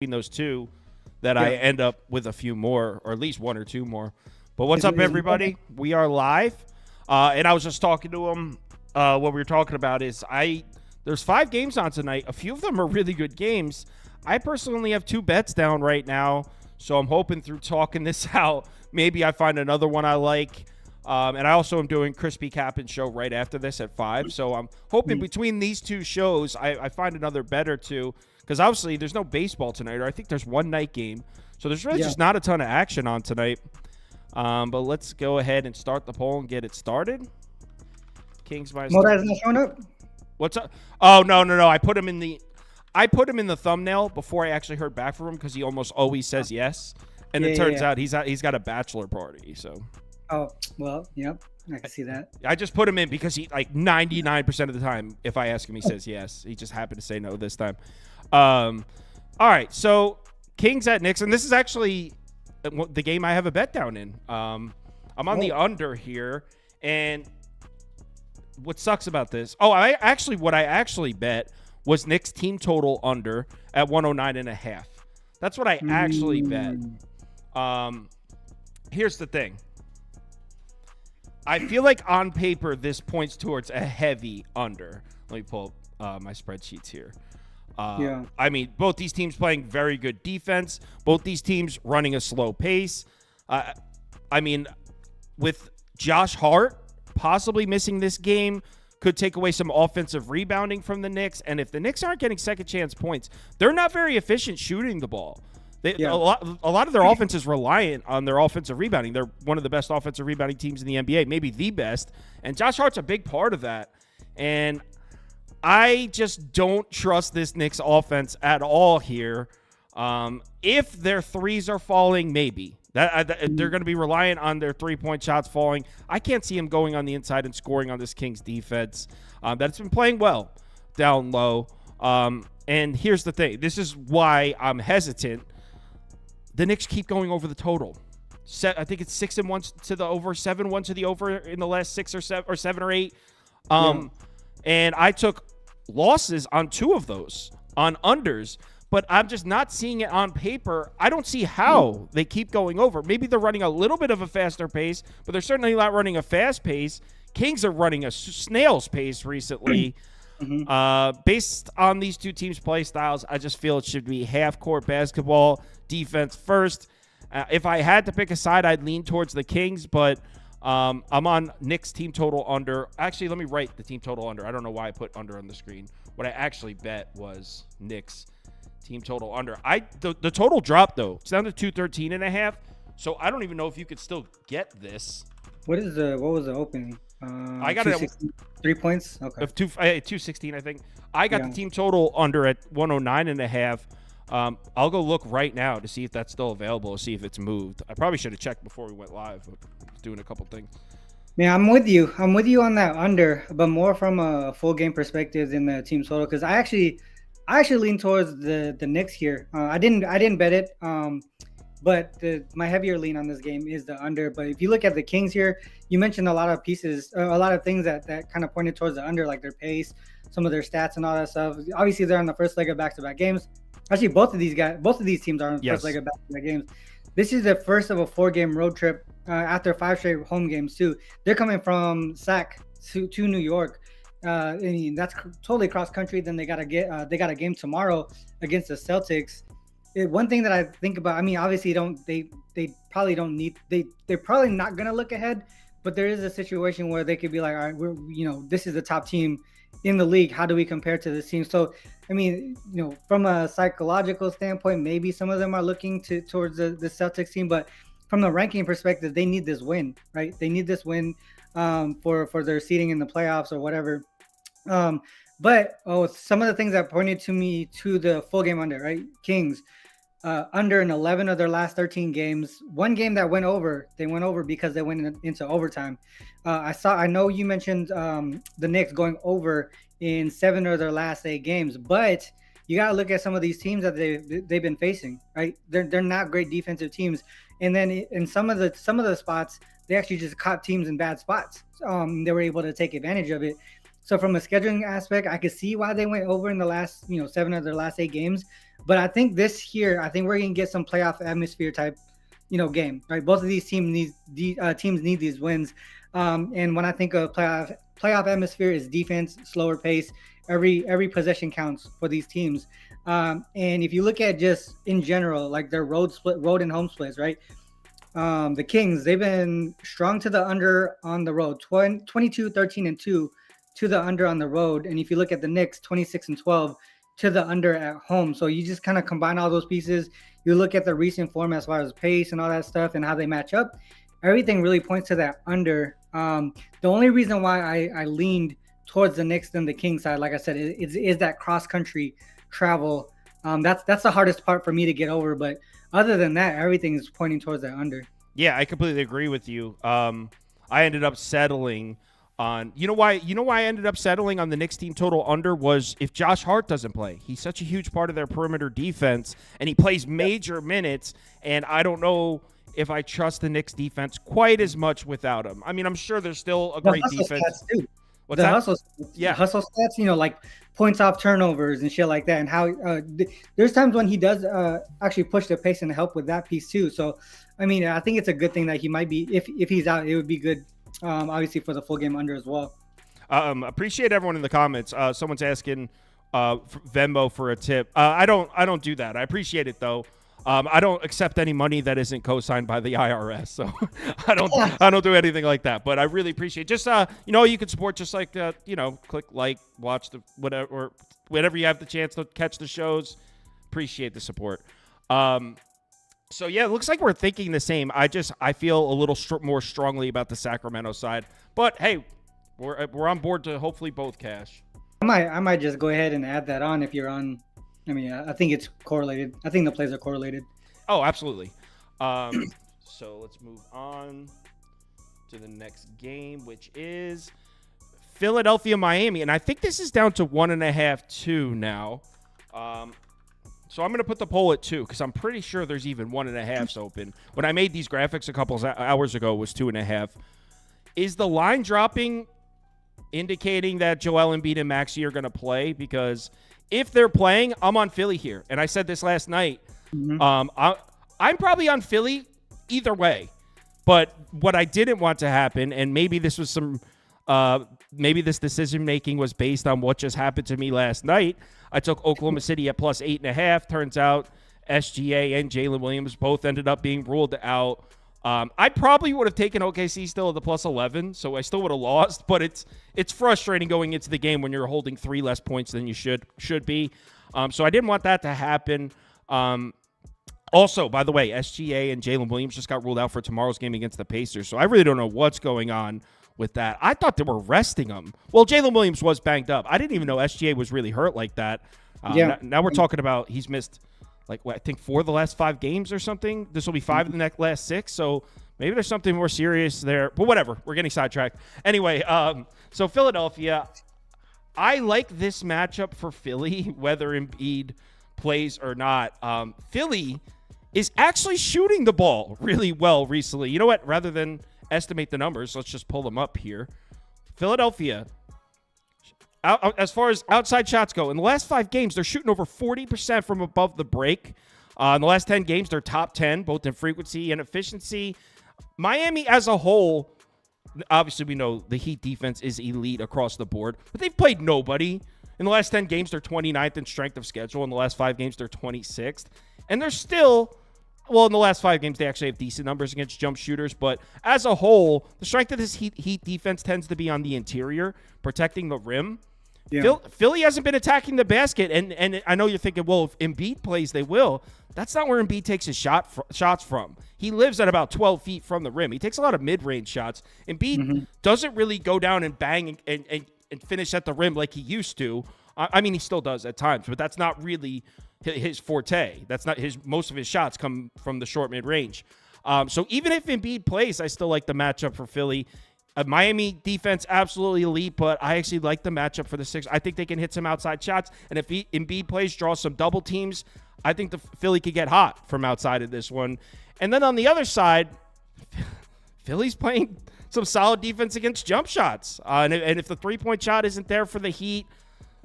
between those two that I Yeah. end up with a few more, or at least one or two more. But what's up, everybody? We are live, and I was just talking to him. What we were talking about is there's 5 games on tonight. A few of them are really good games. I personally only have 2 bets down right now, so I'm hoping through talking this out, maybe I find another one I like. And I also am doing Crispy Cap'n show right after this at 5. So I'm hoping between these 2 shows, I find another bet or two. Because obviously there's no baseball tonight, or I think there's one night game. So there's really just not a ton of action on tonight. But let's go ahead and start the poll and get it started. Kings minus. Mora's not showing up. What's up? Oh, no. I put him in the thumbnail before I actually heard back from him because he almost always says yes. And it turns out he's got a bachelor party. So. Oh, well, yep. I can see that. I just put him in because he, like, 99% of the time, if I ask him, he says yes. He just happened to say no this time. All right, so Kings at Knicks, and this is actually the game I have a bet down in. I'm on the under here, and what sucks about this? Oh, what I actually bet was Knicks team total under at 109.5. That's what I actually bet. Here's the thing. I feel like on paper this points towards a heavy under. Let me pull up my spreadsheets here. I mean, both these teams playing very good defense. Both these teams running a slow pace. I mean, with Josh Hart possibly missing this game, could take away some offensive rebounding from the Knicks. And if the Knicks aren't getting second chance points, they're not very efficient shooting the ball. A lot of their offense is reliant on their offensive rebounding. They're one of the best offensive rebounding teams in the NBA, maybe the best. And Josh Hart's a big part of that. And I just don't trust this Knicks offense at all here. If their threes are falling, maybe. They're going to be reliant on their three-point shots falling. I can't see him going on the inside and scoring on this Kings defense that's been playing well down low. And here's the thing. This is why I'm hesitant. The Knicks keep going over the total. I think it's 6-1 to the over, 7-1 to the over in the last 6 or 7 or 8. And I took losses on 2 of those on unders, but I'm just not seeing it on paper. I don't see how they keep going over. Maybe they're running a little bit of a faster pace, but they're certainly not running a fast pace. Kings are running a snail's pace recently. Based on these 2 teams' play styles, I just feel it should be half-court basketball, defense first. If I had to pick a side, I'd lean towards the Kings, but I'm on Knicks team total under. Actually, let me write the team total under. I don't know why I put under on the screen. What I actually bet was Knicks team total under. The total dropped, though. It's down to 213.5, so I don't even know if you could still get this. What was the opening? I got it at 3 points. Okay. 216, I think. I got the team total under at 109.5. I'll go look right now to see if that's still available, see if it's moved. I probably should have checked before we went live, but I was doing a couple things. Yeah, I'm with you. I'm with you on that under, but more from a full game perspective than the team total, because I actually lean towards the Knicks here. I didn't bet it. But my heavier lean on this game is the under. But if you look at the Kings here, you mentioned a lot of pieces, a lot of things that kind of pointed towards the under, like their pace, some of their stats and all that stuff. Obviously, they're on the first leg of back-to-back games. Actually, both of these teams are on the first leg of back-to-back games. This is the first of a 4-game road trip after 5 straight home games, too. They're coming from SAC to New York. I mean, that's totally cross-country. Then they got a game tomorrow against the Celtics. One thing that I think about, I mean, obviously they probably don't need, they're probably not going to look ahead, but there is a situation where they could be like, all right, this is the top team in the league. How do we compare to this team? So, I mean, from a psychological standpoint, maybe some of them are looking towards the Celtics team, but from the ranking perspective, they need this win, right? They need this win for their seeding in the playoffs or whatever. But some of the things that pointed to me to the full game under, right? Kings under in 11 of their last 13 games. One game that went over, they went over because they went into overtime. I know you mentioned the Knicks going over in 7 of their last 8 games, but you got to look at some of these teams that they've been facing, right? They're not great defensive teams, and then in some of the spots they actually just caught teams in bad spots. They were able to take advantage of it. So from a scheduling aspect, I could see why they went over in the last, 7 of their last 8 games. But I think this year, I think we're gonna get some playoff atmosphere type, game. Right, both of these teams need these wins. And when I think of playoff atmosphere, is defense, slower pace. Every possession counts for these teams. And if you look at just in general, like their road and home splits, right? The Kings, they've been strong to the under on the road, 22, 13, and 2 to the under on the road. And if you look at the Knicks, 26 and 12 to the under at home. So you just kind of combine all those pieces. You look at the recent form as far as pace and all that stuff and how they match up. Everything really points to that under. The only reason why I leaned towards the Knicks than the Kings side, like I said, is that cross-country travel. That's the hardest part for me to get over. But other than that, everything is pointing towards that under. Yeah, I completely agree with you. I ended up settling on you know why I ended up settling on the Knicks team total under was if Josh Hart doesn't play. He's such a huge part of their perimeter defense, and he plays major minutes, and I don't know if I trust the Knicks defense quite as much without him. I mean, I'm sure there's still a great defense. What's that? Hustle stats, like points off turnovers and shit like that. And how there's times when he does actually push the pace and help with that piece too. So, I mean, I think it's a good thing that he might be, if he's out, it would be good, obviously, for the full game under as well. Appreciate everyone in the comments. Someone's asking Venmo for a tip. I don't do that. I appreciate it, though. I don't accept any money that isn't co-signed by the IRS, so I don't do anything like that. But I really appreciate just you can support just like click like, watch the whatever, or whenever you have the chance to catch the shows. Appreciate the support. So yeah, it looks like we're thinking the same. I feel a little more strongly about the Sacramento side, but hey, we're on board to hopefully both cash. I might just go ahead and add that on if you're on. I mean, I think it's correlated. I think the plays are correlated. Oh, absolutely. So let's move on to the next game, which is Philadelphia, Miami. And I think this is down to 1.5, 2 now. So I'm going to put the poll at 2 because I'm pretty sure there's even 1.5s open. When I made these graphics a couple hours ago, it was 2.5. Is the line dropping indicating that Joel Embiid and Maxey are going to play? Because if they're playing, I'm on Philly here. And I said this last night. Mm-hmm. I'm probably on Philly either way. But what I didn't want to happen, and maybe this was maybe this decision-making was based on what just happened to me last night. I took Oklahoma City at plus 8.5. Turns out SGA and Jalen Williams both ended up being ruled out. I probably would have taken OKC still at the plus 11, so I still would have lost. But it's frustrating going into the game when you're holding 3 less points than you should be. So I didn't want that to happen. Also, by the way, SGA and Jalen Williams just got ruled out for tomorrow's game against the Pacers, so I really don't know what's going on with that. I thought they were resting him. Well, Jalen Williams was banged up. I didn't even know SGA was really hurt like that. Now we're talking about he's missed I think 4 of the last 5 games or something. This will be 5 of the last 6. So maybe there's something more serious there. But whatever. We're getting sidetracked. Anyway, so Philadelphia, I like this matchup for Philly, whether Embiid plays or not. Philly is actually shooting the ball really well recently. You know what? Rather than estimate the numbers, let's just pull them up here. Philadelphia, as far as outside shots go, in the last 5 games, they're shooting over 40% from above the break. In the last 10 games, they're top 10, both in frequency and efficiency. Miami as a whole, obviously we know the Heat defense is elite across the board, but they've played nobody. In the last 10 games, they're 29th in strength of schedule. In the last 5 games, they're 26th. And they're still, well, in the last 5 games, they actually have decent numbers against jump shooters. But as a whole, the strength of this Heat defense tends to be on the interior, protecting the rim. Yeah. Philly hasn't been attacking the basket, and I know you're thinking, well, if Embiid plays, they will. That's not where Embiid takes his shots from. He lives at about 12 feet from the rim. He takes a lot of mid-range shots. Embiid doesn't really go down and bang and finish at the rim like he used to. I mean, he still does at times, but that's not really his forte. That's not most of his shots come from the short mid-range. So even if Embiid plays, I still like the matchup for Philly. Miami defense, absolutely elite, but I actually like the matchup for the Sixers. I think they can hit some outside shots, and if Embiid plays, draws some double teams, I think the Philly could get hot from outside of this one. And then on the other side, Philly's playing some solid defense against jump shots. And if the 3-point shot isn't there for the Heat,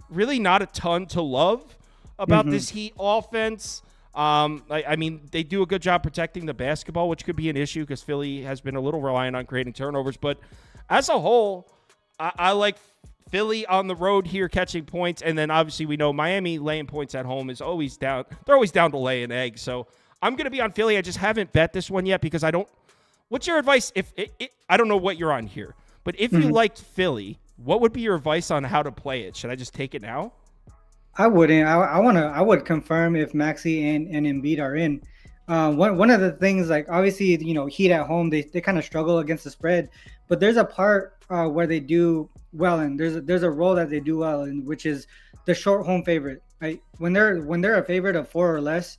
really not a ton to love about this Heat offense. I mean, they do a good job protecting the basketball, which could be an issue because Philly has been a little reliant on creating turnovers. But as a whole, I like Philly on the road here catching points. And then obviously we know Miami laying points at home is always down. They're always down to lay an egg. So I'm going to be on Philly. I just haven't bet this one yet because I don't. What's your advice? I don't know what you're on here, but if you liked Philly, what would be your advice on how to play it? Should I just take it now? I wouldn't. I would confirm if Maxey and Embiid are in. One of the things, like obviously, Heat at home, they kind of struggle against the spread, but there's a part where they do well, and there's a role that they do well in, which is the short home favorite. Right, when they're a favorite of 4 or less,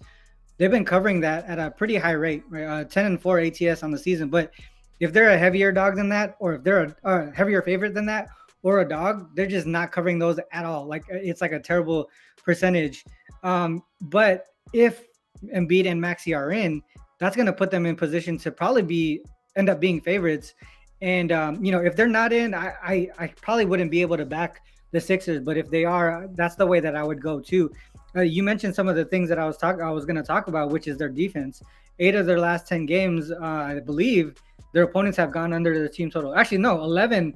they've been covering that at a pretty high rate, right? 10-4 ATS on the season. But if they're a heavier dog than that, or if they're a heavier favorite than that, or a dog, they're just not covering those at all. Like it's like a terrible percentage. But if Embiid and Maxey are in, that's going to put them in position to probably end up being favorites. And if they're not in, I probably wouldn't be able to back the Sixers. But if they are, that's the way that I would go too. You mentioned some of the things that I was going to talk about, which is their defense. 8 of their last 10 games, I believe, their opponents have gone under their team total. Actually, no, 11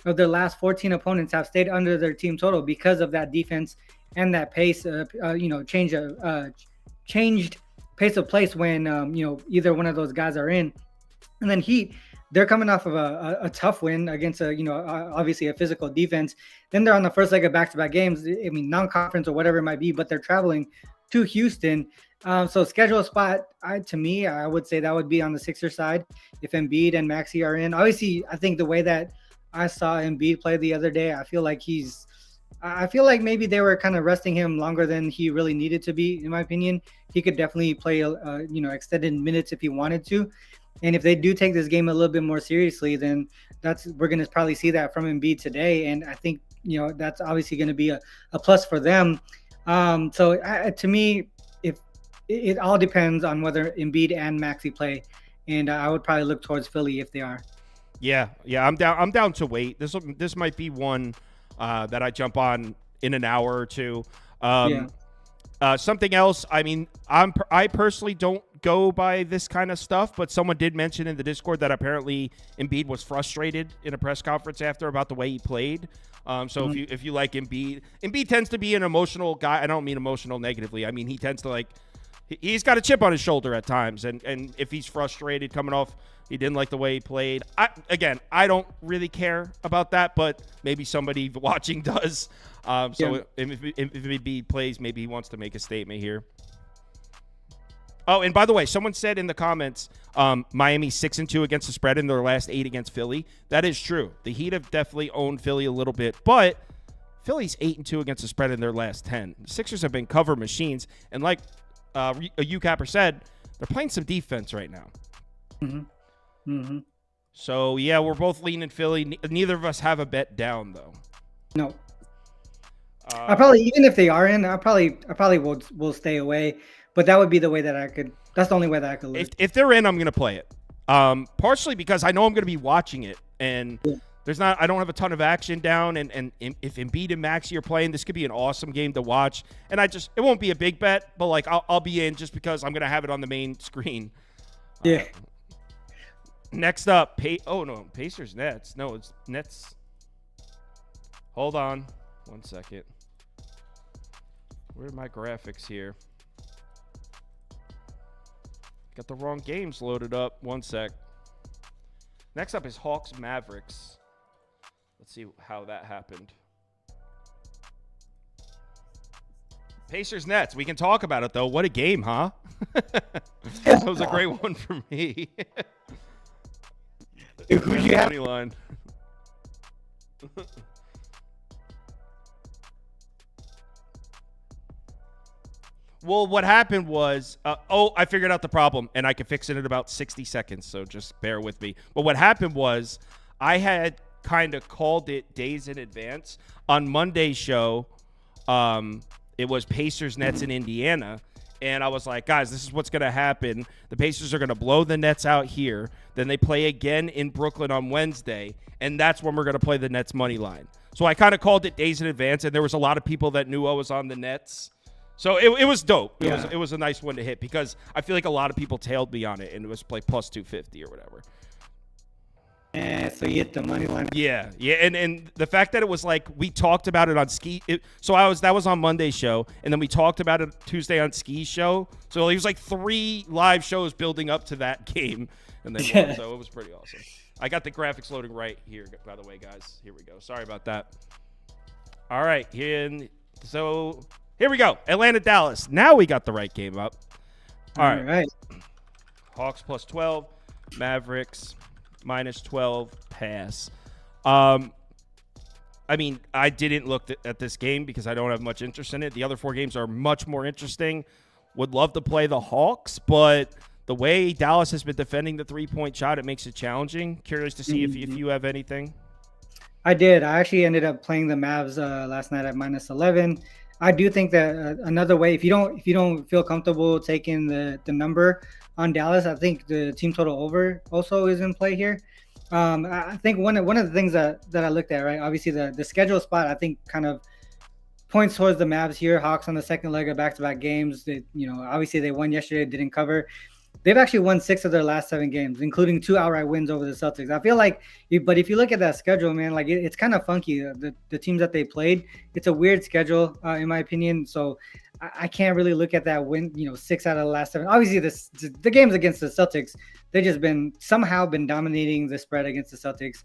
of their last 14 opponents have stayed under their team total because of that defense and that pace, changed pace of place when either one of those guys are in. And then Heat, they're coming off of a tough win against obviously a physical defense. Then they're on the first leg of back-to-back games. I mean, non-conference or whatever it might be, but they're traveling to Houston. So schedule spot, to me, I would say that would be on the Sixers side if Embiid and Maxey are in. Obviously, I think the way that I saw Embiid play the other day, I feel like maybe they were kind of resting him longer than he really needed to be, in my opinion. He could definitely play, extended minutes if he wanted to. And if they do take this game a little bit more seriously, then we're going to probably see that from Embiid today. And I think, that's obviously going to be a plus for them. To me, if it all depends on whether Embiid and Maxey play. And I would probably look towards Philly if they are. Yeah, I'm down to wait. This might be one that I jump on in an hour or two. Something else. I mean, I personally don't go by this kind of stuff, but someone did mention in the Discord that apparently Embiid was frustrated in a press conference after about the way he played. If you like Embiid tends to be an emotional guy. I don't mean emotional negatively. I mean he tends to he's got a chip on his shoulder at times, and if he's frustrated coming off. He didn't like the way he played. I don't really care about that, but maybe somebody watching does. If Embiid plays, maybe he wants to make a statement here. Oh, and by the way, someone said in the comments, Miami 6-2 against the spread in their last 8 against Philly. That is true. The Heat have definitely owned Philly a little bit, but Philly's 8-2 against the spread in their last 10. The Sixers have been cover machines, and like a UCapper said, they're playing some defense right now. So yeah, we're both leaning Philly. Neither of us have a bet down though. No. I probably, even if they are in, I probably will stay away. But that would be the way that I could. That's the only way that I could live. If they're in, I'm gonna play it. Partially because I know I'm gonna be watching it, and I don't have a ton of action down. And if Embiid and Maxey are playing, this could be an awesome game to watch. And it won't be a big bet, but I'll be in just because I'm gonna have it on the main screen. Yeah. Next up, Pacers Nets. No, it's Nets. Hold on 1 second. Where are my graphics here? Got the wrong games loaded up. 1 sec. Next up is Hawks Mavericks. Let's see how that happened. Pacers Nets. We can talk about it though. What a game, huh? That was a great one for me. Who'd you have? Line. Well, what happened was, I figured out the problem, and I can fix it in about 60 seconds, so just bear with me. But what happened was, I had kind of called it days in advance. On Monday's show, it was Pacers Nets in Indiana, And I was like, guys, this is what's going to happen. The Pacers are going to blow the Nets out here. Then they play again in Brooklyn on Wednesday, and that's when we're going to play the Nets money line. So I kind of called it days in advance, and there was a lot of people that knew I was on the Nets. So it was dope. It was a nice one to hit because I feel like a lot of people tailed me on it, and it was like plus 250 or whatever. Yeah, so you hit the money line. Yeah, and the fact that it was like we talked about it on that was on Monday's show, and then we talked about it Tuesday on Ski's show. So it was like 3 live shows building up to that game, and they won. So it was pretty awesome. I got the graphics loading right here, by the way, guys. Here we go. Sorry about that. All right, so here we go. Atlanta, Dallas. Now we got the right game up. All right. Hawks plus 12, Mavericks minus 12 pass. I mean, I didn't look at this game because I don't have much interest in it. The other 4 games are much more interesting. Would love to play the Hawks, but the way Dallas has been defending the 3-point shot, it makes it challenging. Curious to see if you have anything. I did. I actually ended up playing the Mavs last night at minus 11. I do think that another way, if you don't feel comfortable taking the number on Dallas, I think the team total over also is in play here. I think one of the things that I looked at, right? Obviously the schedule spot, I think kind of points towards the Mavs here. Hawks on the second leg of back-to-back games. Obviously they won yesterday, didn't cover. They've actually won 6 of their last 7 games, including 2 outright wins over the Celtics. I feel like, but if you look at that schedule, man, like it's kind of funky. The teams that they played, it's a weird schedule, in my opinion. So I can't really look at that win. 6 out of the last 7. Obviously, the games against the Celtics, they've just somehow been dominating the spread against the Celtics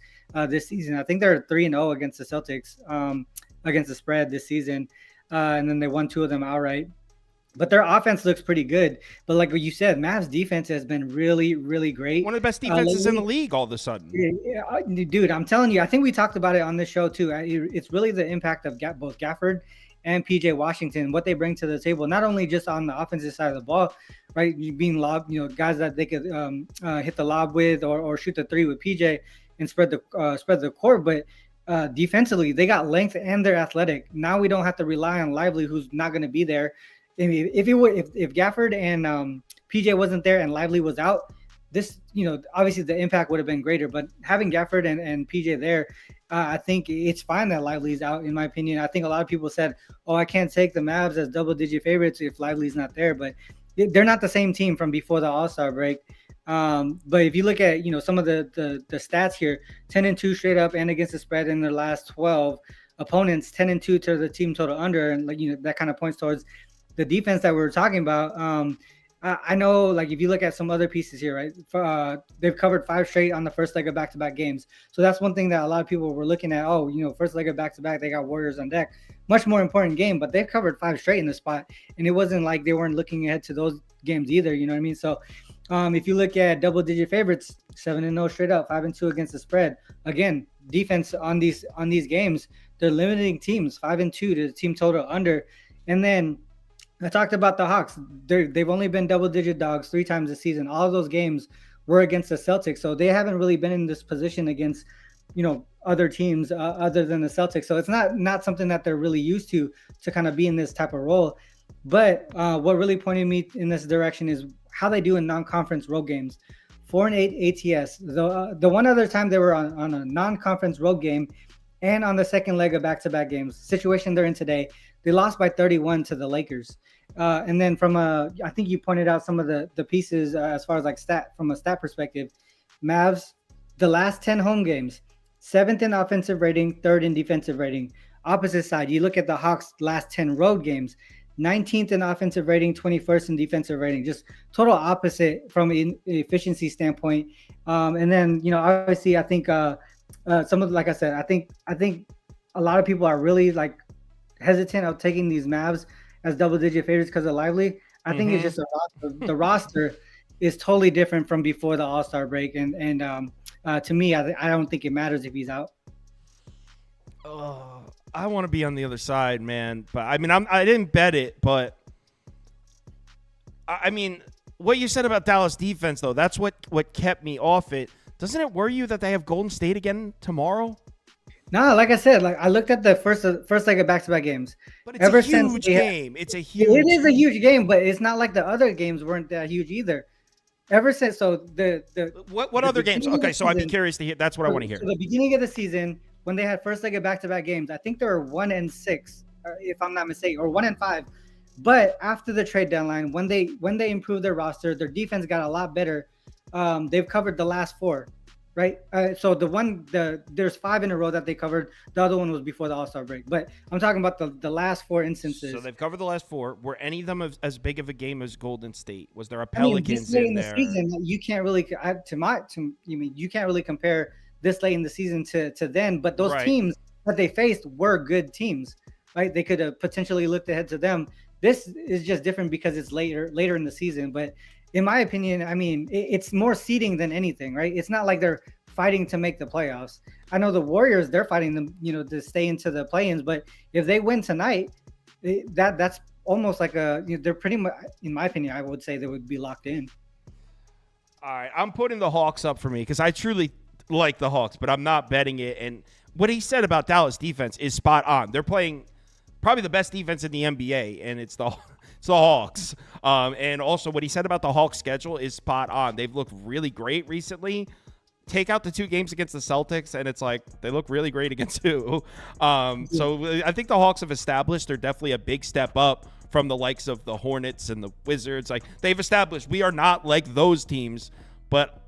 this season. I think they're 3-0 against the Celtics against the spread this season, and then they won 2 of them outright. But their offense looks pretty good. But like what you said, Mavs defense has been really, really great. One of the best defenses in the league all of a sudden. Yeah, dude, I'm telling you, I think we talked about it on this show too. It's really the impact of both Gafford and PJ Washington, what they bring to the table, not only just on the offensive side of the ball, right? Being lob, guys that they could hit the lob with or shoot the 3 with PJ and spread the court, but defensively, they got length and they're athletic. Now we don't have to rely on Lively, who's not going to be there. If Gafford and PJ wasn't there and Lively was out, this, obviously the impact would have been greater. But having Gafford and PJ there, I think it's fine that Lively's out, in my opinion. I think a lot of people said, oh, I can't take the Mavs as double-digit favorites if Lively's not there. But they're not the same team from before the All-Star break. But if you look at, some of the stats here, 10-2 straight up and against the spread in their last 12 opponents, 10-2 to the team total under. And, that kind of points towards the defense that we were talking about. I know, like, if you look at some other pieces here, right, they've covered 5 straight on the first leg of back-to-back games. So that's one thing that a lot of people were looking at. Oh, first leg of back-to-back, they got Warriors on deck. Much more important game, but they've covered 5 straight in the spot. And it wasn't like they weren't looking ahead to those games either, you know what I mean? So if you look at double-digit favorites, 7-0 straight up, 5-2 against the spread. Again, defense on these games, they're limiting teams, 5-2 to the team total under. And then I talked about the Hawks. They've only been double-digit dogs 3 times this season. All of those games were against the Celtics, so they haven't really been in this position against, other teams other than the Celtics. So it's not something that they're really used to kind of be in this type of role. But what really pointed me in this direction is how they do in non-conference road games. 4-8 ATS. The one other time they were on a non-conference road game and on the second leg of back-to-back games, situation they're in today, they lost by 31 to the Lakers. And then I think you pointed out some of the pieces as far as from a stat perspective. Mavs, the last 10 home games, 7th in offensive rating, 3rd in defensive rating. Opposite side, you look at the Hawks' last 10 road games, 19th in offensive rating, 21st in defensive rating. Just total opposite from an efficiency standpoint. And then, obviously, I think like I said, I think a lot of people are really hesitant of taking these Mavs as double-digit favorites because of Lively. I think it's just the roster is totally different from before the All-Star break, and to me, I don't think it matters if he's out. Oh, I want to be on the other side, man. But I mean, I didn't bet it, but I mean, what you said about Dallas defense, though, that's what kept me off it. Doesn't it worry you that they have Golden State again tomorrow? No, like I said, like I looked at the first leg of back-to-back games. But it's a Ever since huge game. It's a it huge. is a huge game, but it's not like the other games weren't that huge either. Ever since What the other games? beginning of Okay, the so I'd be season, curious to hear. That's what I want to so hear. the beginning of the season when they had first leg of back-to-back games, I think they were 1-6, if I'm not mistaken, or 1-5. But after the trade deadline, when they improved their roster, their defense got a lot better. They've covered the last four, right? So there's five in a row that they covered. The other one was before the All-Star break. But I'm talking about the last four instances. So they've covered the last four. Were any of them as big of a game as Golden State? Was there a I mean, this Pelicans late in in the there? season, you can't really you can't really compare this late in the season to then. But those Right. teams that they faced were good teams, right? They could have potentially looked ahead to them. This is just different because it's later in the season. But in my opinion, I mean, it's more seeding than anything, right? It's not like they're fighting to make the playoffs. I know the Warriors, they're fighting them, to stay into the play-ins. But if they win tonight, that's almost like they're pretty much, in my opinion, I would say they would be locked in. All right, I'm putting the Hawks up for me because I truly like the Hawks, but I'm not betting it. And what he said about Dallas defense is spot on. They're playing probably the best defense in the NBA, and it's the Hawks. And also what he said about the Hawks schedule is spot on. They've looked really great recently. Take out the two games against the Celtics, and it's like they look really great against who. So I think the Hawks have established they're definitely a big step up from the likes of the Hornets and the Wizards. Like they've established we are not like those teams, but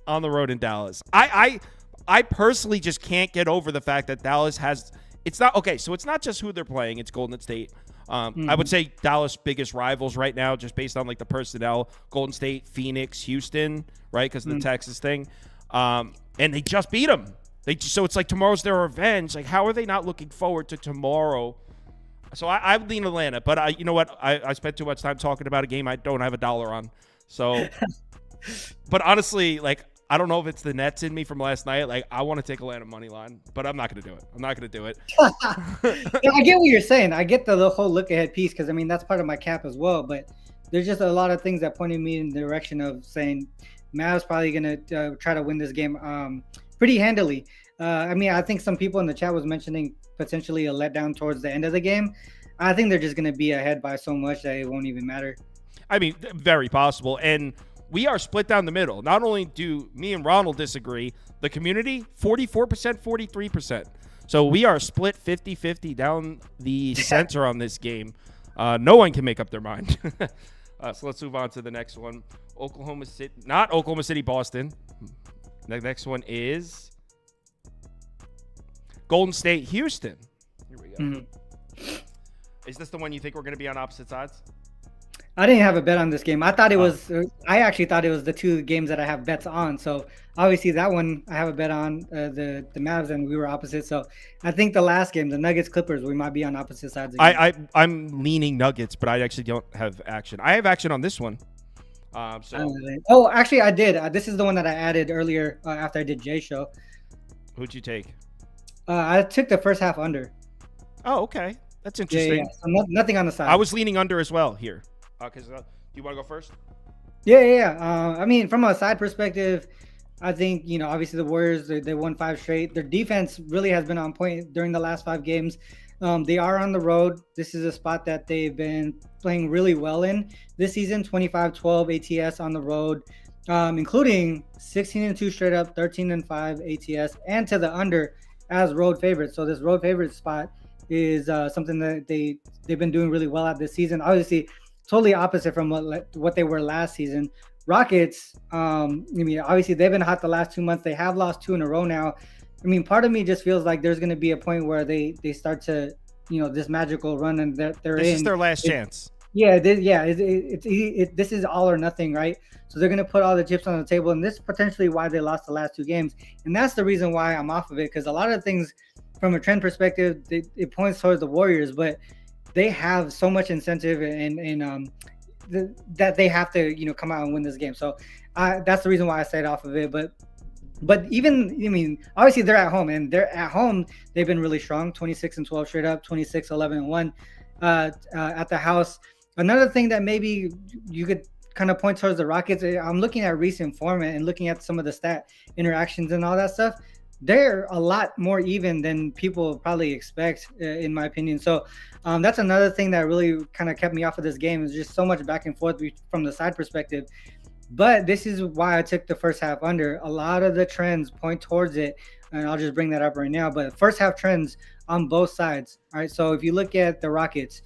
on the road in Dallas. I personally just can't get over the fact that Dallas has it's not okay, so it's not just who they're playing, it's Golden State. I would say Dallas' biggest rivals right now, just based on like the personnel, Golden State, Phoenix, Houston, right? Because of the Texas thing. And they just beat them. So it's like tomorrow's their revenge. Like, how are they not looking forward to tomorrow? So I lean Atlanta, but you know what? I spent too much time talking about a game I don't have $1 on. So, but honestly, like, I don't know if it's the Nets in me from last night. Like, I want to take Atlanta money line, but I'm not going to do it. I get what you're saying. I get the whole look ahead piece because I mean that's part of my cap as well. But there's just a lot of things that pointed me in the direction of saying Mavs probably going to try to win this game pretty handily. I mean, I think some people in the chat was mentioning potentially a letdown towards the end of the game. I think they're just going to be ahead by so much that it won't even matter. I mean, very possible. And we are split down the middle. Not only do me and Ronald disagree, the community, 44%, 43%. So we are split 50-50 down the center on this game. No one can make up their mind. So let's move on to the next one. Not Oklahoma City, Boston. The next one is Golden State, Houston. Here we go. Mm-hmm. Is this the one you think we're going to be on opposite sides? I didn't have a bet on this game. I thought it was. I actually thought it was the two games that I have bets on. So obviously that one I have a bet on the Mavs, and we were opposite. So I think the last game, the Nuggets Clippers, we might be on opposite sides again. I'm leaning Nuggets, but I actually don't have action. I have action on this one. Oh, actually, I did. This is the one that I added earlier after I did Jay's show. Who'd you take? I took the first half under. Oh, okay. That's interesting. Yeah. So nothing on the side. I was leaning under as well here. Do you want to go first? Yeah. I mean, from a side perspective, I think, obviously the Warriors, they won 5 straight. Their defense really has been on point during the last 5 games. They are on the road. This is a spot that they've been playing really well in this season, 25-12 ATS on the road, including 16-2 straight up, 13-5 ATS, and to the under as road favorites. So this road favorite spot is something that they've been doing really well at this season. Obviously, totally opposite from what they were last season. Rockets, I mean, obviously they've been hot the last 2 months. They have lost 2 in a row now. I mean, part of me just feels like there's going to be a point where they start to, this magical run, and they're this is their last chance. Yeah, this is all or nothing, right? So they're going to put all the chips on the table, and this is potentially why they lost the last 2 games. And that's the reason why I'm off of it, because a lot of ththings from a trend perspective, it points towards the Warriors, but they have so much incentive and that they have to, come out and win this game. So that's the reason why I stayed off of it. But even, I mean, obviously they're at home, and they've been really strong, 26-12 straight up, 26-11-1 at the house. Another thing that maybe you could kind of point towards the Rockets, I'm looking at recent form and looking at some of the stat interactions and all that stuff. they're a lot more even than people probably expect, in my opinion. So that's another thing that really kind of kept me off of this game, is just so much back and forth from the side perspective. But this is why I took the first half under. A lot of the trends point towards it, and I'll just bring that up right now. But first half trends on both sides. All right. So if you look at the Rockets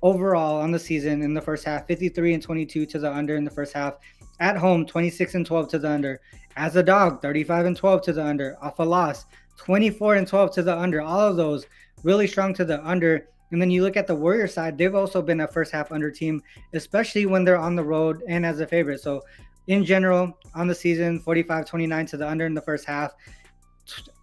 overall on the season in the first half, 53 and 22 to the under in the first half. At home, 26 and 12 to the under. As a dog, 35 and 12 to the under. Off a loss, 24 and 12 to the under. All of those really strong to the under. And then you look at the Warriors side, they've also been a first half under team, especially when they're on the road and as a favorite. So in general, on the season, 45-29 to the under in the first half.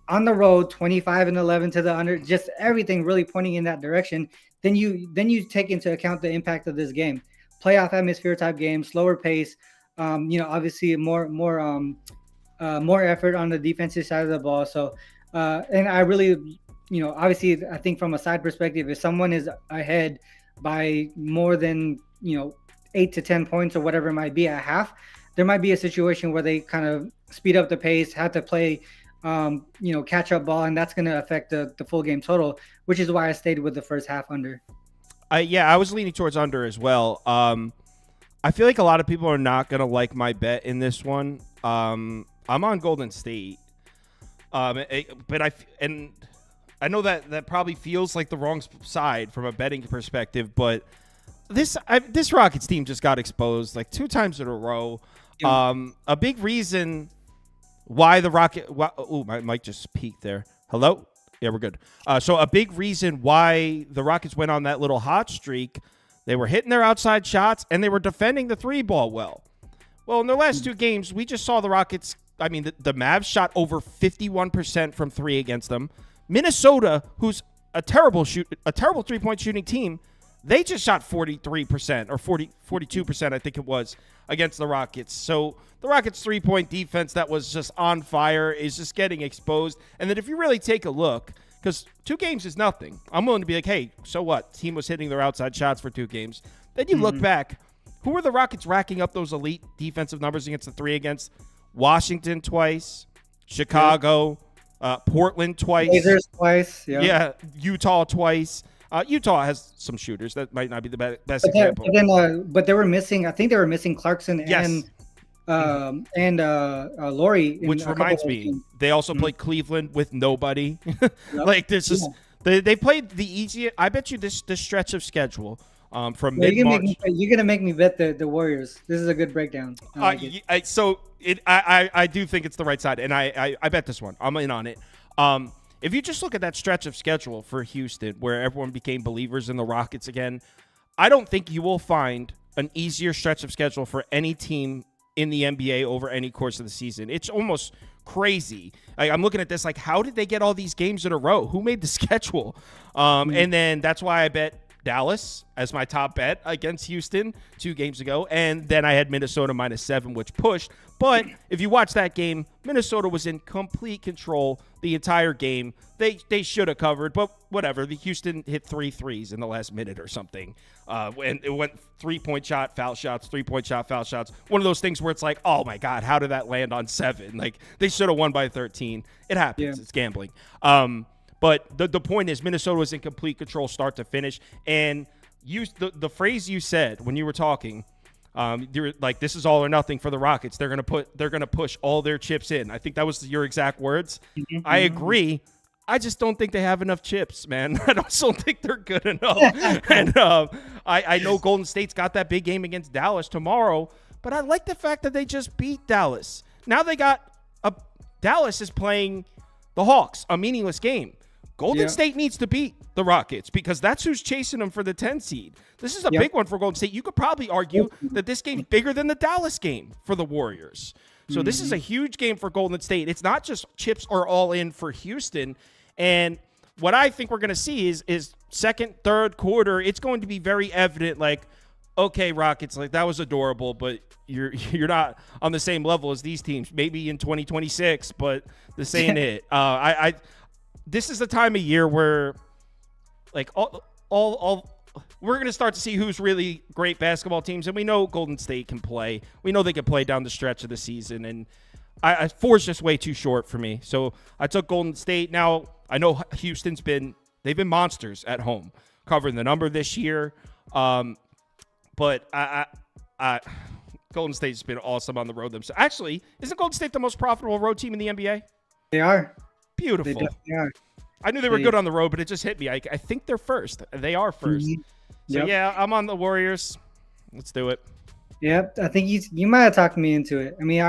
On the road, 25 and 11 to the under. Just everything really pointing in that direction. Then you take into account the impact of this game. Playoff atmosphere type game, slower pace. Obviously more effort on the defensive side of the ball. So, and I really, obviously, I think from a side perspective, if someone is ahead by more than 8 to 10 points or whatever it might be at half, there might be a situation where they kind of speed up the pace, have to play, catch up ball, and that's going to affect the full game total, which is why I stayed with the first half under. I was leaning towards under as well. I feel like a lot of people are not going to like my bet in this one. I'm on Golden State. But I know that probably feels like the wrong side from a betting perspective, but this Rockets team just got exposed like 2 times in a row. Yeah. A big reason why the my mic just peaked there. Hello? Yeah, we're good. So a big reason why the Rockets went on that little hot streak, they were hitting their outside shots and they were defending the 3-ball well. Well, in their last 2 games, we just saw the Rockets. I mean, the Mavs shot over 51% from 3 against them. Minnesota, who's a terrible 3-point shooting team, they just shot 43% or 42%, I think it was, against the Rockets. So the Rockets' 3-point defense that was just on fire is just getting exposed. And then if you really take a look, because 2 games is nothing, I'm willing to be like, hey, so what? Team was hitting their outside shots for 2 games. Then you look back, who were the Rockets racking up those elite defensive numbers against the 3 against? Washington twice, Chicago, Portland twice. Blazers twice. Yeah, Utah twice. Utah has some shooters. That might not be the best example. But they were missing. I think they were missing Clarkson and Laurie. Which reminds me, they also played Cleveland with nobody. Like this is they played the easiest. I bet you this stretch of schedule from mid-March. You're gonna make me bet the Warriors. This is a good breakdown. I do think it's the right side, and I bet this one. I'm in on it. If you just look at that stretch of schedule for Houston, where everyone became believers in the Rockets again, I don't think you will find an easier stretch of schedule for any team in the NBA over any course of the season. It's almost crazy. I'm looking at this like, how did they get all these games in a row? Who made the schedule? And then that's why I bet Dallas as my top bet against Houston 2 games ago. And then I had Minnesota -7, which pushed. But if you watch that game, Minnesota was in complete control the entire game. They should have covered, but whatever. The Houston hit 3 threes in the last minute or something. And it went 3-point shot, foul shots, 3-point shot, foul shots. One of those things where it's like, oh my God, how did that land on 7? Like they should have won by 13. It happens. Yeah. It's gambling. But the point is, Minnesota was in complete control start to finish. And the phrase you said when you were talking, you were like, "This is all or nothing for the Rockets. They're gonna push all their chips in." I think that was your exact words. Mm-hmm. I agree. I just don't think they have enough chips, man. I don't think they're good enough. And I know Golden State's got that big game against Dallas tomorrow, but I like the fact that they just beat Dallas. Now Dallas is playing the Hawks, a meaningless game. Golden State needs to beat the Rockets because that's who's chasing them for the 10 seed. This is a big one for Golden State. You could probably argue that this game's bigger than the Dallas game for the Warriors. So this is a huge game for Golden State. It's not just chips are all in for Houston. And what I think we're going to see is second, third quarter, it's going to be very evident, like, okay, Rockets, like that was adorable, but you're not on the same level as these teams. Maybe in 2026, but this ain't it. This is the time of year where, like, all we're going to start to see who's really great basketball teams, and we know Golden State can play. We know they can play down the stretch of the season, and Four's just way too short for me. So I took Golden State. Now I know Houston's they've been monsters at home, covering the number this year. But I Golden State's been awesome on the road themselves. Actually, isn't Golden State the most profitable road team in the NBA? They are. Beautiful. They definitely are. I knew they were good on the road, but it just hit me. I think they're first. They are 1st. Mm-hmm. So, yeah, I'm on the Warriors. Let's do it. Yep. I think you might have talked me into it. I mean,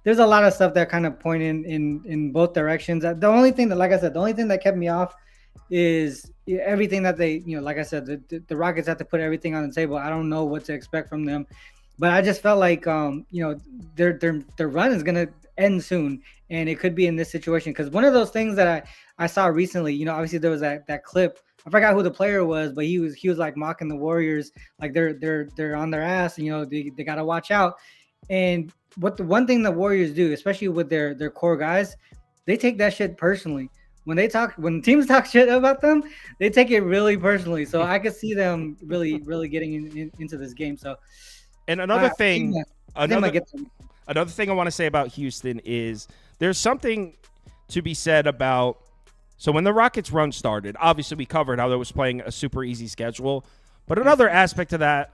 there's a lot of stuff that kind of point in both directions. The only thing that kept me off is everything that they, like I said, the Rockets have to put everything on the table. I don't know what to expect from them, but I just felt like, their run is going to end soon, and it could be in this situation. Because one of those things that I saw recently, obviously there was that clip. I forgot who the player was, but he was like mocking the Warriors, like they're on their ass, they got to watch out. And the one thing the Warriors do, especially with their core guys, they take that shit personally. When teams talk shit about them, they take it really personally. So I could see them really, really getting into this game. So, and another thing I want to say about Houston is there's something to be said about. So when the Rockets run started, obviously we covered how they was playing a super easy schedule, but another aspect of that,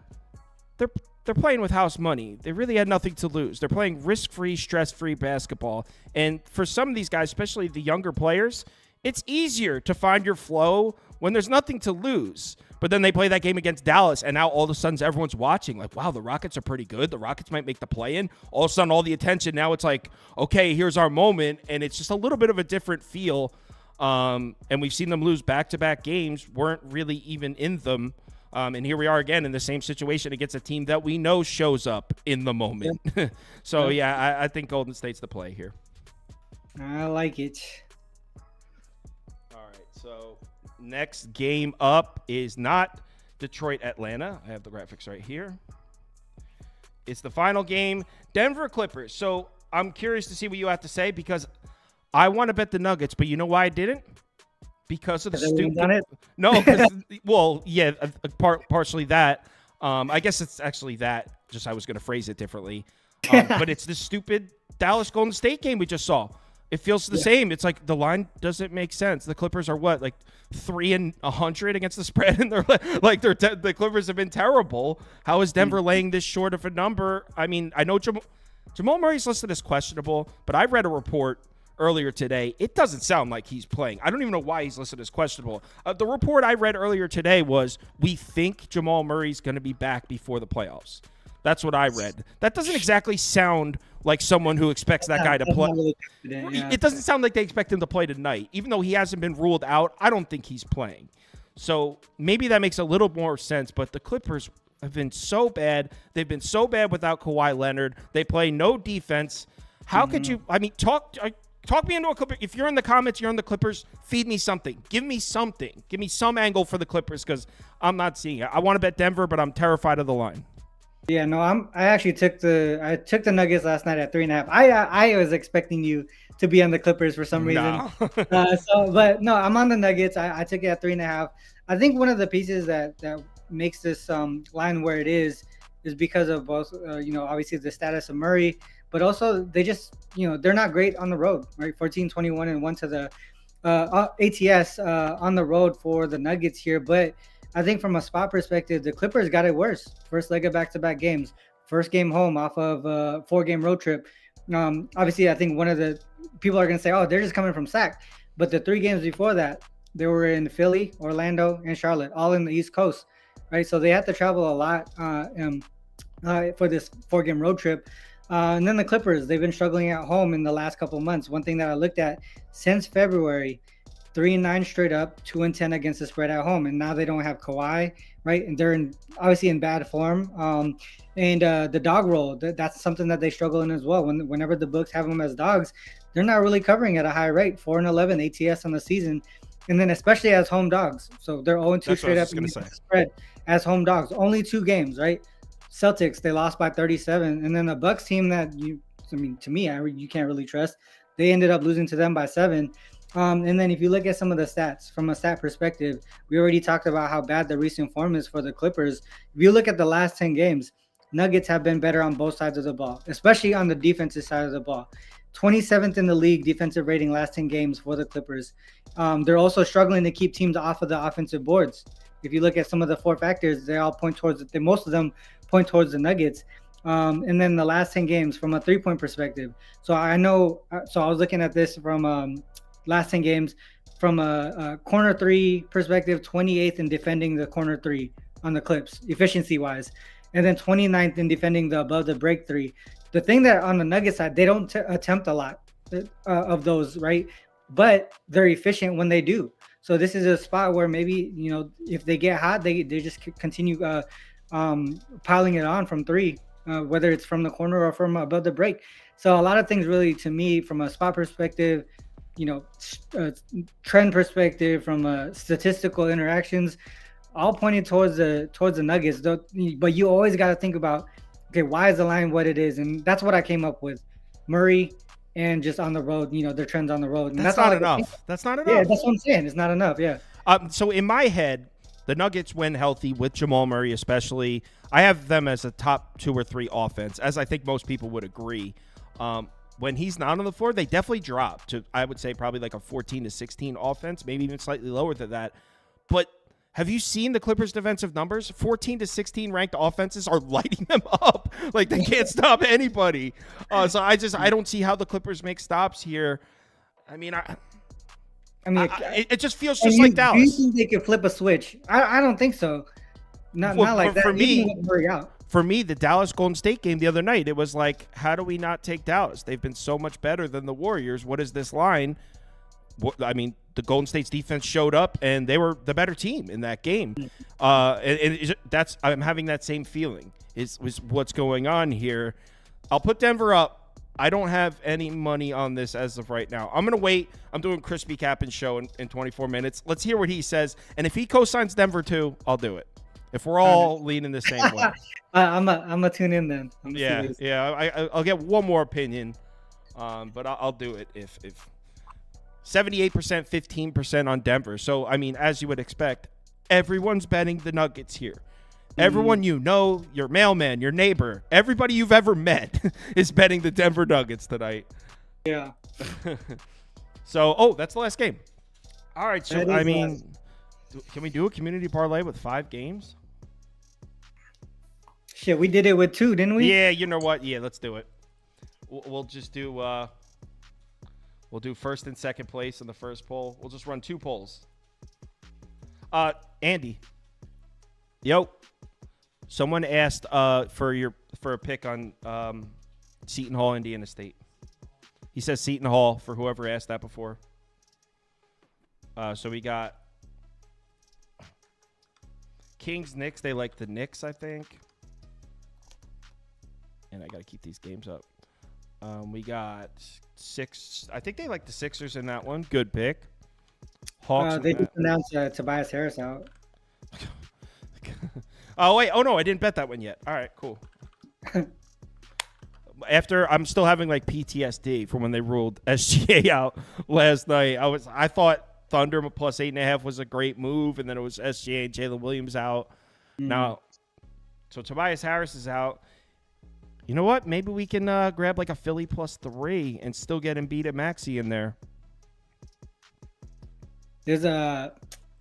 they're playing with house money. They really had nothing to lose. They're playing risk-free, stress-free basketball. And for some of these guys, especially the younger players, it's easier to find your flow when there's nothing to lose. But then they play that game against Dallas, and now all of a sudden everyone's watching. Like, wow, the Rockets are pretty good. The Rockets might make the play-in. All of a sudden, all the attention, now it's like, okay, here's our moment. And it's just a little bit of a different feel. And we've seen them lose back-to-back games, weren't really even in them. And here we are again in the same situation against a team that we know shows up in the moment. Yeah. So, I think Golden State's the play here. I like it. All right, so next game up is not Detroit-Atlanta. I have the graphics right here. It's the final game, Denver Clippers. So I'm curious to see what you have to say because I want to bet the Nuggets, but you know why I didn't? Because of the stupid. No, well, yeah, partially that. I guess it's actually that. Just I was going to phrase it differently. But it's the stupid Dallas Golden State game we just saw. It feels the same. It's like the line doesn't make sense. The Clippers are what, like 300 against the spread, and they're like the Clippers have been terrible. How is Denver laying this short of a number? I mean, I know Jamal Murray's listed as questionable, but I read a report earlier today. It doesn't sound like he's playing. I don't even know why he's listed as questionable. The report I read earlier today was we think Jamal Murray's going to be back before the playoffs. That's what I read. That doesn't exactly sound like someone who expects that guy to play. Really it doesn't sound like they expect him to play tonight. Even though he hasn't been ruled out, I don't think he's playing. So maybe that makes a little more sense, but the Clippers have been so bad. They've been so bad without Kawhi Leonard. They play no defense. How could you, talk me into a Clipper. If you're in the comments, you're in the Clippers, feed me something. Give me something. Give me some angle for the Clippers because I'm not seeing it. I want to bet Denver, but I'm terrified of the line. Yeah, no, I actually took the Nuggets last night at 3.5. I was expecting you to be on the Clippers for some reason. But no, I'm on the Nuggets. I took it at 3.5. I think one of the pieces that makes this line where it is because of both, obviously the status of Murray, but also they just, they're not great on the road, right? 14-21 and 1 to the ATS on the road for the Nuggets here. But I think from a spot perspective, the Clippers got it worse. First leg of back-to-back games. First game home off of a 4-game road trip. Obviously, I think one of the people are going to say, oh, they're just coming from SAC. But the 3 games before that, they were in Philly, Orlando, and Charlotte, all in the East Coast, right? So they had to travel a lot for this 4-game road trip. And then the Clippers, they've been struggling at home in the last couple of months. One thing that I looked at since February, 3-9 straight up, 2-10 against the spread at home, and now they don't have Kawhi, right? And they're obviously in bad form. And the dog roll, that's something that they struggle in as well. Whenever the books have them as dogs, they're not really covering at a high rate. 4-11 ATS on the season, and then especially as home dogs. So they're 0-2 straight up against the spread as home dogs. Only 2 games, right? Celtics, they lost by 37, and then the Bucks team that you can't really trust. They ended up losing to them by 7. And then if you look at some of the stats from a stat perspective, we already talked about how bad the recent form is for the Clippers. If you look at the last 10 games, Nuggets have been better on both sides of the ball, especially on the defensive side of the ball. 27th in the league defensive rating last 10 games for the Clippers. They're also struggling to keep teams off of the offensive boards. If you look at some of the four factors, they all point towards most of them point towards the Nuggets. And then the last 10 games from a 3-point perspective. So I know, so I was looking at this from last 10 games from a corner three perspective, 28th in defending the corner three on the Clips, efficiency wise. And then 29th in defending the above the break three. The thing that on the Nuggets side, they don't attempt a lot of those, right? But they're efficient when they do. So this is a spot where maybe, if they get hot, they just continue piling it on from three, whether it's from the corner or from above the break. So a lot of things really, to me, from a spot perspective, trend perspective, from statistical interactions, all pointing towards the Nuggets. But you always got to think about, okay, why is the line what it is? And that's what I came up with. Murray and just on the road, their trends on the road. And that's not enough. That's not enough. Yeah, that's what I'm saying. It's not enough. Yeah. So in my head, the Nuggets, when healthy, with Jamal Murray especially, I have them as a top 2 or 3 offense, as I think most people would agree. When he's not on the floor, they definitely drop to, I would say, probably like a 14 to 16 offense, maybe even slightly lower than that. But have you seen the Clippers' defensive numbers? 14 to 16 ranked offenses are lighting them up. Like, they can't stop anybody. So I don't see how the Clippers make stops here. I mean, it just feels just like Dallas. Do you think they could flip a switch? I don't think so. Not like that. For me, the Dallas Golden State game the other night, it was like, how do we not take Dallas? They've been so much better than the Warriors. What is this line? I mean, the Golden State's defense showed up, and they were the better team in that game. I'm having that same feeling. Is what's going on here? I'll put Denver up. I don't have any money on this as of right now. I'm gonna wait. I'm doing Crispy Cappen's show in 24 minutes. Let's hear what he says, and if he co-signs Denver too, I'll do it. If we're all leaning the same way, I'm a tune in then. I'll get one more opinion, but I'll do it if 78%, 15% on Denver. So, I mean, as you would expect, everyone's betting the Nuggets here. Everyone your mailman, your neighbor, everybody you've ever met is betting the Denver Nuggets tonight. Yeah. So, that's the last game. All right. So, I mean, can we do a community parlay with 5 games? Shit, we did it with 2, didn't we? Yeah, you know what? Yeah, let's do it. We'll just do we'll do first and second place in the first poll. We'll just run 2 polls. Andy. Yo. Someone asked for a pick on Seton Hall, Indiana State. He says Seton Hall for whoever asked that before. So we got Kings, Knicks. They like the Knicks, I think. And I got to keep these games up. We got 6. I think they like the Sixers in that one. Good pick. Hawks. They just announced Tobias Harris out. Oh, wait. Oh, no. I didn't bet that one yet. All right, cool. I'm still having like PTSD from when they ruled SGA out last night. I thought Thunder plus 8.5 was a great move, and then it was SGA and Jalen Williams out. Now, so Tobias Harris is out. You know what? Maybe we can grab like a Philly plus 3 and still get Embiid and Maxey in there. There's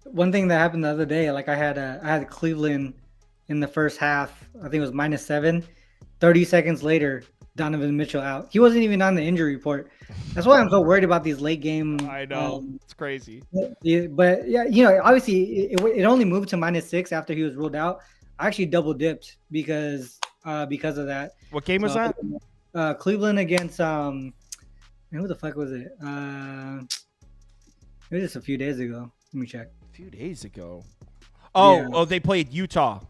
one thing that happened the other day. Like I had Cleveland in the first half. I think it was -7. 30 seconds later, Donovan Mitchell out. He wasn't even on the injury report. That's why I'm so worried about these late game. I know. It's crazy. But yeah, obviously it only moved to -6 after he was ruled out. I actually double dipped because of that. What game was that? Cleveland against who the fuck was it? It was just a few days ago. Let me check. A few days ago. Oh, they played Utah.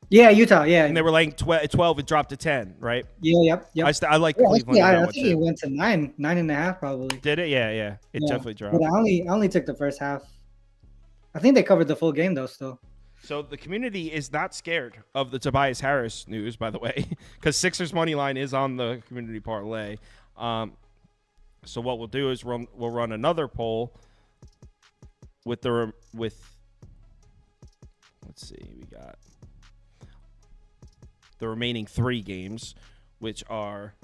Yeah, Utah. Yeah, and they were like 12. It dropped to 10, right? Yeah. Yep. I like Cleveland. I think it went to 9.5 probably. Did it? Yeah. It definitely dropped. But I only took the first half. I think they covered the full game though. Still. So the community is not scared of the Tobias Harris news, by the way, because Sixers money line is on the community parlay. So what we'll do is we'll run another poll with let's see, we got the remaining 3 games, which are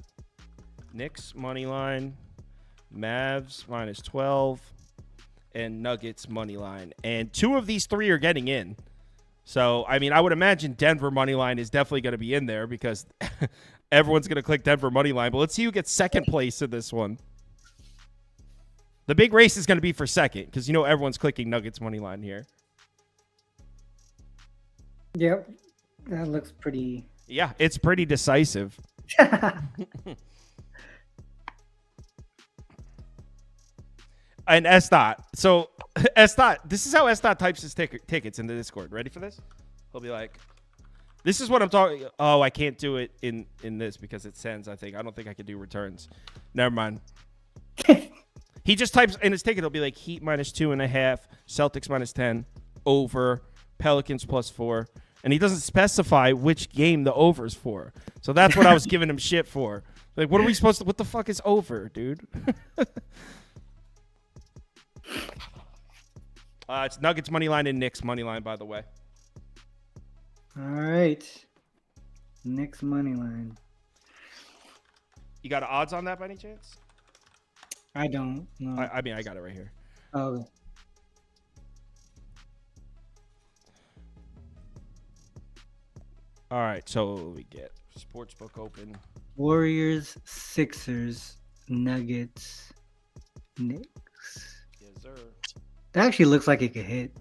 Knicks money line, Mavs -12, and Nuggets money line. And 2 of these 3 are getting in. So, I mean, I would imagine Denver money line is definitely going to be in there because everyone's going to click Denver money line. But let's see who gets second place in this one. The big race is going to be for second because, everyone's clicking Nuggets money line here. Yep. That looks pretty... Yeah, it's pretty decisive. And S. So, S. This is how S. types his tickets in the Discord. Ready for this? He'll be like, this is what I'm talking... Oh, I can't do it in this because it sends, I think. I don't think I can do returns. Never mind. He just types in his ticket. It'll be like Heat -2.5, Celtics -10, over, Pelicans +4. And he doesn't specify which game the over is for. So that's what I was giving him shit for. Like, what are we supposed to... What the fuck is over, dude? It's Nuggets money line and Knicks money line, by the way. All right. Knicks money line. You got odds on that by any chance? I don't know. I mean, I got it right here. Oh. All right, so we get Sportsbook open. Warriors, Sixers, Nuggets, Knicks. Yes, sir. That actually looks like it could hit.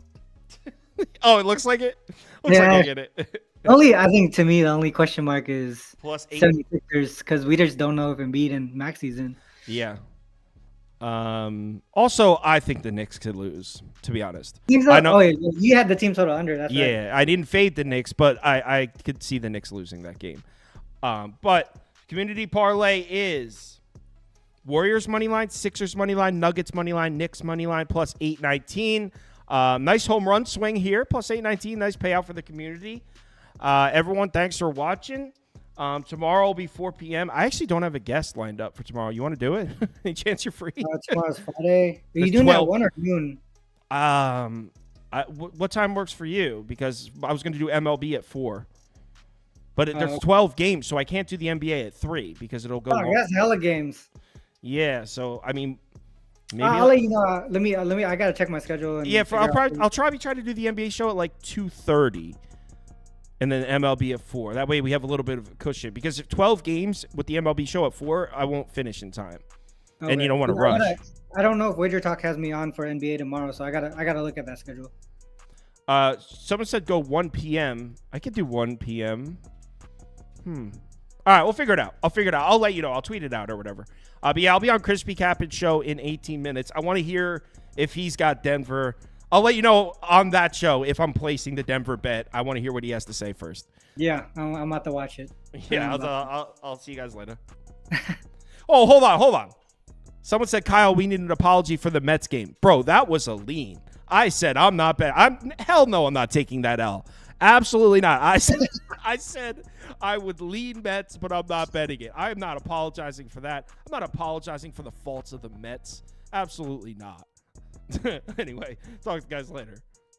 Oh, it looks like it? Looks like I get it. I think to me, the only question mark is +8. 76ers because we just don't know if Embiid and Maxi's in. Yeah. Also, I think the Knicks could lose, to be honest. So? I know. Oh, yeah, you had the team total under. That's right. Yeah, I didn't fade the Knicks, but I could see the Knicks losing that game. But community parlay is Warriors money line, Sixers money line, Nuggets money line, Knicks money line +819. Nice home run swing here, +819. Nice payout for the community. Everyone, thanks for watching. Tomorrow will be 4 p.m. I actually don't have a guest lined up for tomorrow. You want to do it? Any chance you're free? Tomorrow's Friday. Are you doing that 1 or noon? What time works for you? Because I was going to do MLB at 4. But there's 12 games, so I can't do the NBA at 3 because it'll go long. That's hella games. Yeah, so, I mean, maybe I'll let you know. Let me. I got to check my schedule. I'll try to do the NBA show at like 2:30. And then MLB at 4. That way we have a little bit of a cushion. Because if 12 games with the MLB show at 4, I won't finish in time. Okay. And you don't want to rush. I don't know if Wager Talk has me on for NBA tomorrow, so I gotta look at that schedule. Someone said go 1 p.m. I could do 1 p.m. All right, we'll figure it out. I'll let you know. I'll tweet it out or whatever. But yeah, I'll be on Crispy Cappen's show in 18 minutes. I want to hear if he's got Denver. I'll let you know on that show if I'm placing the Denver bet. I want to hear what he has to say first. Yeah, I'm about to watch it. Yeah, I'll see you guys later. Oh, hold on. Someone said, Kyle, we need an apology for the Mets game. Bro, that was a lean. I said I'm not betting. Hell no, I'm not taking that L. Absolutely not. I said I would lean Mets, but I'm not betting it. I am not apologizing for that. I'm not apologizing for the faults of the Mets. Absolutely not. Anyway, talk to you guys later.